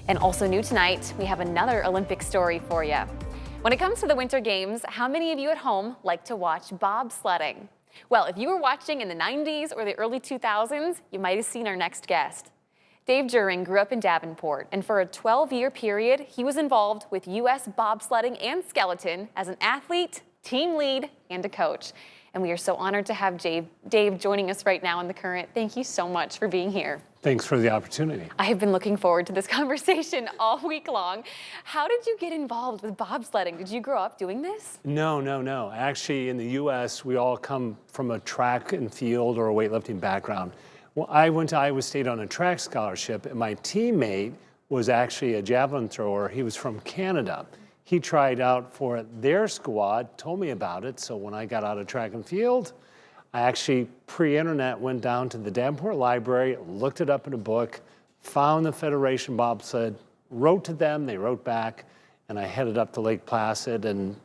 And also new tonight, we have another Olympic story for you. When it comes to the Winter Games, how many of you at home like to watch bobsledding? Well, if you were watching in the 90s or the early 2000s, you might have seen our next guest. Dave Juehring grew up in Davenport, and for a 12-year period, he was involved with U.S. bobsledding and skeleton as an athlete, team lead, and a coach. And we are so honored to have Dave joining us right now in the current. Thank you so much for being here. Thanks for the opportunity. I have been looking forward to this conversation all week long. How did you get involved with bobsledding? Did you grow up doing this? No. Actually, in the U.S., we all come from a track and field or a weightlifting background. Well, I went to Iowa State on a track scholarship, and my teammate was actually a javelin thrower. He was from Canada. He tried out for their squad, told me about it, so when I got out of track and field, I actually, pre-internet, went down to the Davenport library, looked it up in a book, found the Federation Bobsled, wrote to them, they wrote back, and I headed up to Lake Placid, and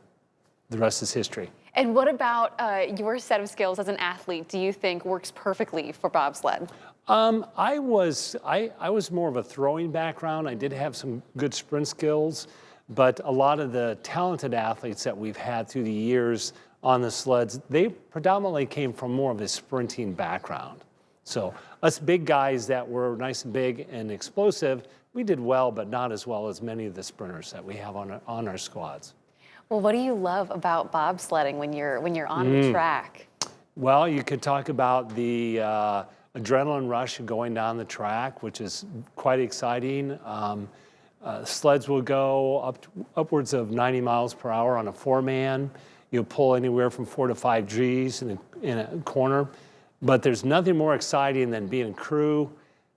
the rest is history. And what about your set of skills as an athlete do you think works perfectly for bobsled? I was more of a throwing background. I did have some good sprint skills, but a lot of the talented athletes that we've had through the years on the sleds, they predominantly came from more of a sprinting background. So us big guys that were nice and big and explosive, we did well, but not as well as many of the sprinters that we have on our squads. Well, what do you love about bobsledding when you're on the track? Well, you could talk about the adrenaline rush of going down the track, which is quite exciting. Sleds will go upwards of 90 miles per hour on a four-man. You'll pull anywhere from 4 to 5 Gs in a corner. But there's nothing more exciting than being a crew,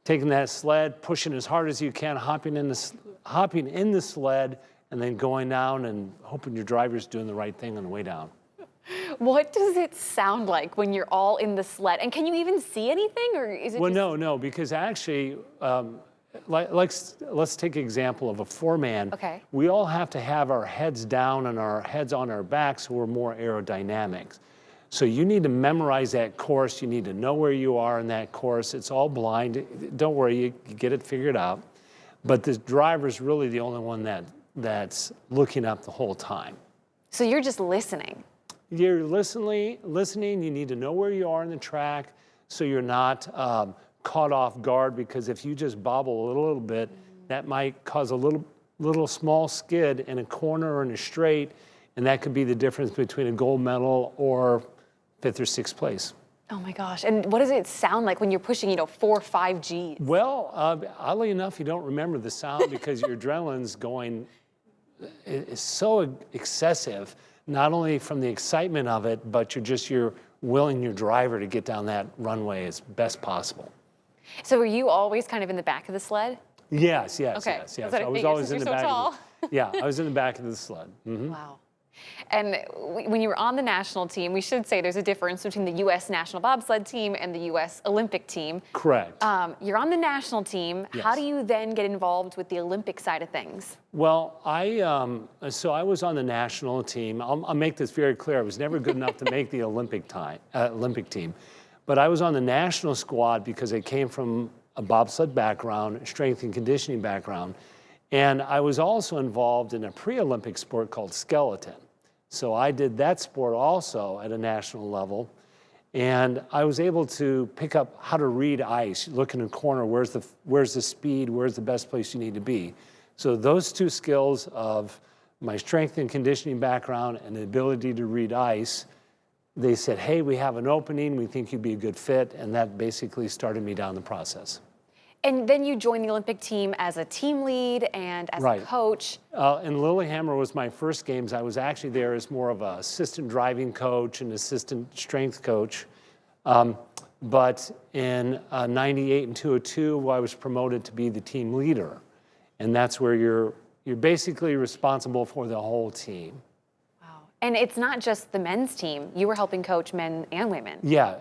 taking that sled, pushing as hard as you can, hopping in the sled, and then going down and hoping your driver's doing the right thing on the way down. What does it sound like when you're all in the sled? And can you even see anything, or is it Well, just... no, because actually, let's take an example of a four-man. Okay. We all have to have our heads down and our heads on our backs so we're more aerodynamic. So you need to memorize that course. You need to know where you are in that course. It's all blind. Don't worry, you get it figured out. But the driver's really the only one that's looking up the whole time. So you're just listening? You're listening. You need to know where you are in the track so you're not caught off guard, because if you just bobble a little bit, that might cause a little small skid in a corner or in a straight, and that could be the difference between a gold medal or 5th or 6th place. Oh my gosh, and what does it sound like when you're pushing, 4 or 5 Gs? Well, oddly enough, you don't remember the sound because your adrenaline's going, it's so excessive, not only from the excitement of it, but you're willing your driver to get down that runway as best possible. So were you always kind of in the back of the sled? Yes. Okay. Yes. I was always in the back. I was in the back of the sled. Mm-hmm. Wow. And when you were on the national team, we should say there's a difference between the U.S. national bobsled team and the U.S. Olympic team. Correct. You're on the national team. Yes. How do you then get involved with the Olympic side of things? Well, so I was on the national team. I'll make this very clear. I was never good enough to make the Olympic team. But I was on the national squad because I came from a bobsled background, strength and conditioning background. And I was also involved in a pre-Olympic sport called skeleton. So I did that sport also at a national level. And I was able to pick up how to read ice, look in a corner, where's the speed, where's the best place you need to be. So those two skills of my strength and conditioning background and the ability to read ice, they said, hey, we have an opening, we think you'd be a good fit, and that basically started me down the process. And then you joined the Olympic team as a team lead and as a coach. And Lillehammer was my first games. I was actually there as more of an assistant driving coach and assistant strength coach. But in 98 and 202, I was promoted to be the team leader. And that's where you're basically responsible for the whole team. And it's not just the men's team. You were helping coach men and women. Yeah,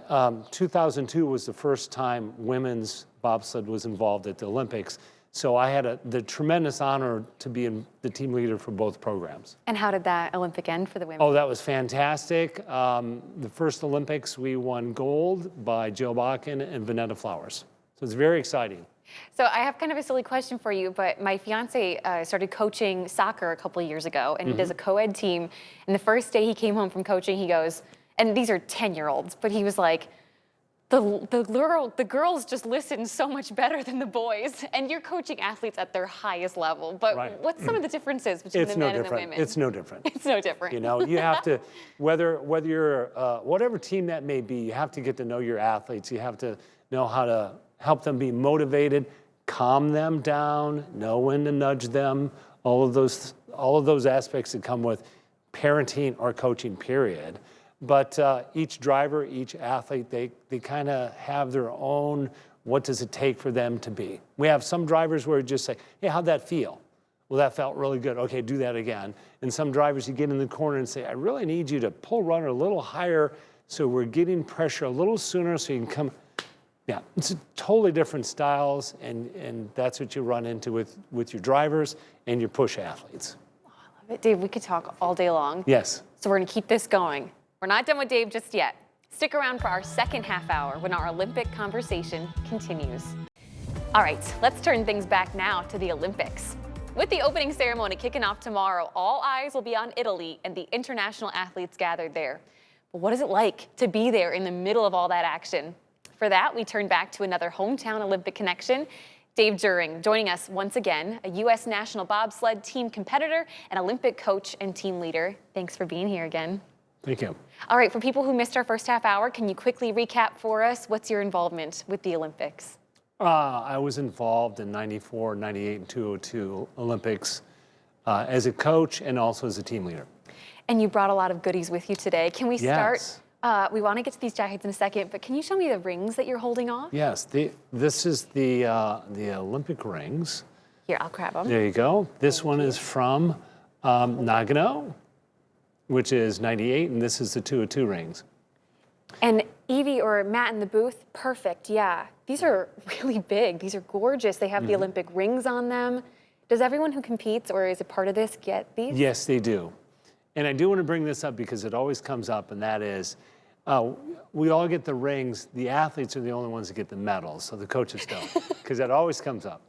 2002 was the first time women's bobsled was involved at the Olympics. So I had the tremendous honor to be the team leader for both programs. And how did that Olympic end for the women? Oh, that was fantastic. The first Olympics, we won gold by Jill Bakken and Vanetta Flowers. So it's very exciting. So I have kind of a silly question for you, but my fiance started coaching soccer a couple of years ago, and he does a co-ed team. And the first day he came home from coaching, he goes, and these are 10-year-olds, but he was like, the girls just listen so much better than the boys, and you're coaching athletes at their highest level. But what's some of the differences between the men and the women? It's no different. It's no different. You know, you have to, whether you're whatever team that may be, you have to get to know your athletes. You have to know how to help them be motivated, calm them down, know when to nudge them. All of those aspects that come with parenting or coaching, period. But each driver, each athlete, they kind of have their own, what does it take for them to be? We have some drivers where you just say, hey, how'd that feel? Well, that felt really good. Okay, do that again. And some drivers, you get in the corner and say, I really need you to pull runner a little higher so we're getting pressure a little sooner so you can come. Yeah, it's totally different styles, and that's what you run into with your drivers and your push athletes. Oh, I love it. Dave, we could talk all day long. Yes. So we're going to keep this going. We're not done with Dave just yet. Stick around for our second half hour when our Olympic conversation continues. All right, let's turn things back now to the Olympics. With the opening ceremony kicking off tomorrow, all eyes will be on Italy and the international athletes gathered there. But what is it like to be there in the middle of all that action? For that, we turn back to another hometown Olympic connection. Dave Juehring joining us once again, a U.S. national bobsled team competitor and Olympic coach and team leader. Thanks for being here again. Thank you. All right, for people who missed our first half hour, can you quickly recap for us what's your involvement with the Olympics? I was involved in 94, 98, and 202 Olympics as a coach and also as a team leader. And you brought a lot of goodies with you today. Can we start? Yes. We want to get to these jackets in a second, but can you show me the rings that you're holding off? Yes, this is the Olympic rings. Here, I'll grab them. There you go. This one is from Nagano, which is 98, and this is the 202 rings. And Evie or Matt in the booth, perfect, yeah. These are really big. These are gorgeous. They have the Olympic rings on them. Does everyone who competes or is a part of this get these? Yes, they do. And I do want to bring this up because it always comes up, and that is, we all get the rings. The athletes are the only ones that get the medals, so the coaches don't, because that always comes up.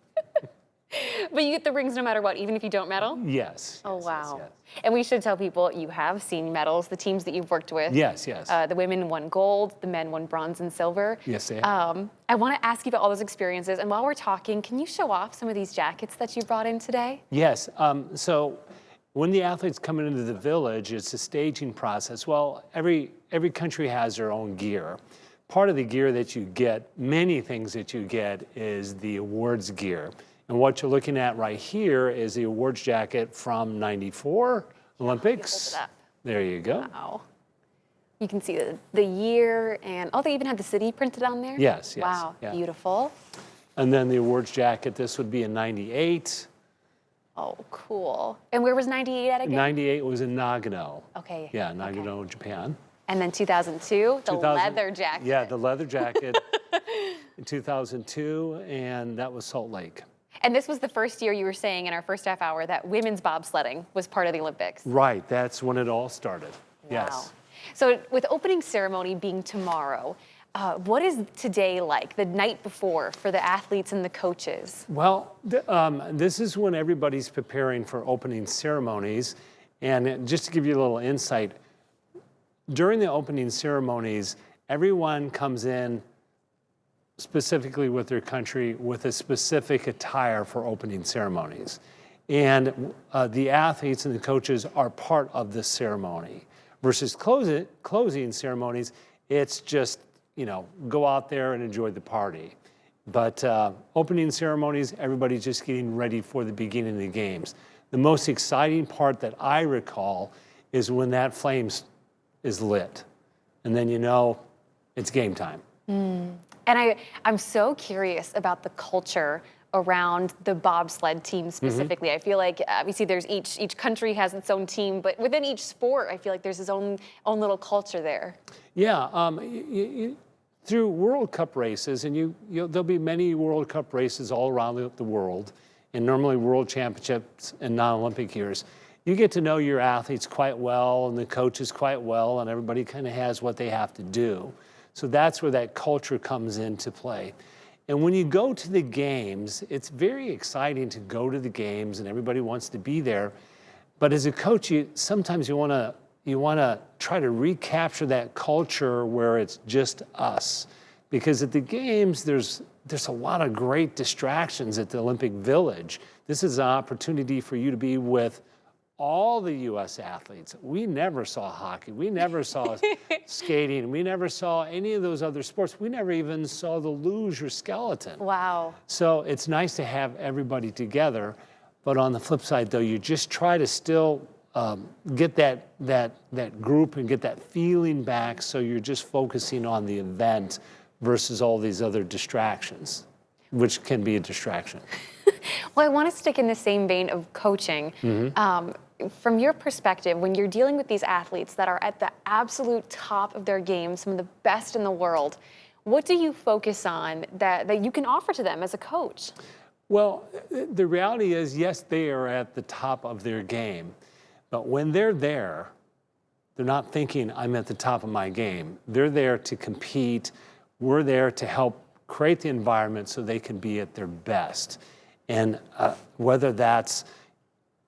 But you get the rings no matter what, even if you don't medal? Yes. Oh, yes, wow. yes. And we should tell people you have seen medals, the teams that you've worked with. Yes, yes. The women won gold, the men won bronze and silver. Yes, they have. I want to ask you about all those experiences. And while we're talking, can you show off some of these jackets that you brought in today? Yes. So when the athletes come into the village, it's a staging process. Well, every country has their own gear. Part of the gear that you get, many things that you get, is the awards gear. And what you're looking at right here is the awards jacket from 94 Olympics. Hold it up. There you go. Wow. You can see the year, and oh, they even have the city printed on there? Yes, yes. Wow, yeah. beautiful. And then the awards jacket, this would be in 98. Oh, cool. And where was 98 at again? 98 was in Nagano. Okay. Yeah, Nagano, Japan. And then 2002, the leather jacket. Yeah, the leather jacket in 2002, and that was Salt Lake. And this was the first year you were saying in our first half hour that women's bobsledding was part of the Olympics. Right, that's when it all started. Wow. Yes. So with opening ceremony being tomorrow, what is today like, the night before, for the athletes and the coaches? Well, this is when everybody's preparing for opening ceremonies. And just to give you a little insight, during the opening ceremonies, everyone comes in specifically with their country with a specific attire for opening ceremonies. And the athletes and the coaches are part of this ceremony. Versus closing ceremonies, it's just, go out there and enjoy the party. But opening ceremonies, everybody's just getting ready for the beginning of the games. The most exciting part that I recall is when that flame is lit. And then it's game time. And I'm so curious about the culture around the bobsled team specifically. I feel like obviously there's each country has its own team, but within each sport, I feel like there's its own little culture there. Yeah, through World Cup races, and there'll be many World Cup races all around the world, and normally World Championships and non-Olympic years. You get to know your athletes quite well and the coaches quite well, and everybody kind of has what they have to do. So that's where that culture comes into play. And when you go to the games, it's very exciting to go to the games and everybody wants to be there. But as a coach, sometimes you want to try to recapture that culture where it's just us. Because at the games, there's a lot of great distractions at the Olympic Village. This is an opportunity for you to be with all the U.S. athletes. We never saw hockey. We never saw skating. We never saw any of those other sports. We never even saw the luge or skeleton. Wow. So it's nice to have everybody together. But on the flip side, though, you just try to still get that group and get that feeling back, so you're just focusing on the event versus all these other distractions, which can be a distraction. Well, I want to stick in the same vein of coaching. From your perspective, when you're dealing with these athletes that are at the absolute top of their game, some of the best in the world, what do you focus on that you can offer to them as a coach? Well, the reality is, yes, they are at the top of their game. But when they're there, they're not thinking, I'm at the top of my game. They're there to compete. We're there to help create the environment so they can be at their best. And whether that's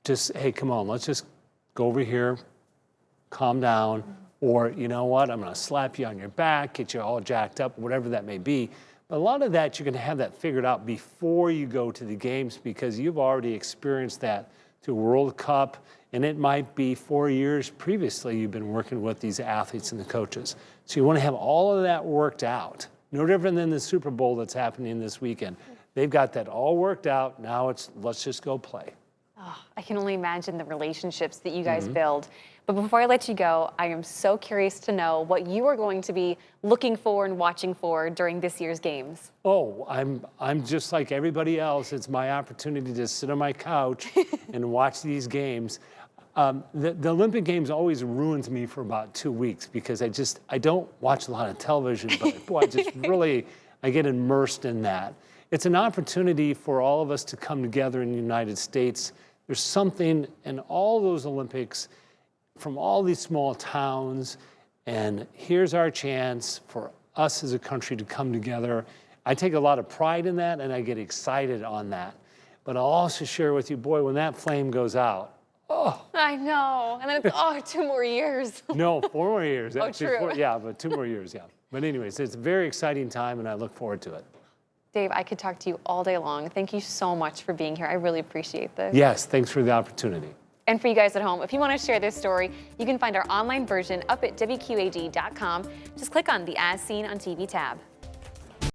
just, hey, come on, let's just go over here, calm down, or you know what, I'm gonna slap you on your back, get you all jacked up, whatever that may be. But a lot of that, you're gonna have that figured out before you go to the games, because you've already experienced that through World Cup, and it might be 4 years previously you've been working with these athletes and the coaches. So you wanna have all of that worked out. No different than the Super Bowl that's happening this weekend. They've got that all worked out. Now it's, let's just go play. Oh, I can only imagine the relationships that you guys build. But before I let you go, I am so curious to know what you are going to be looking for and watching for during this year's games. Oh, I'm just like everybody else. It's my opportunity to sit on my couch and watch these games. The Olympic Games always ruins me for about 2 weeks, because I don't watch a lot of television, but boy, I get immersed in that. It's an opportunity for all of us to come together in the United States. There's something in all those Olympics from all these small towns, and here's our chance for us as a country to come together. I take a lot of pride in that, and I get excited on that. But I'll also share with you, boy, when that flame goes out, oh. I know, and then it's, 2 more years. No, 4 more years. Oh, true. Yeah, but 2 more years, yeah. But anyways, it's a very exciting time, and I look forward to it. Dave, I could talk to you all day long. Thank you so much for being here. I really appreciate this. Yes, thanks for the opportunity. And for you guys at home, if you want to share this story, you can find our online version up at WQAD.com. Just click on the As Seen on TV tab.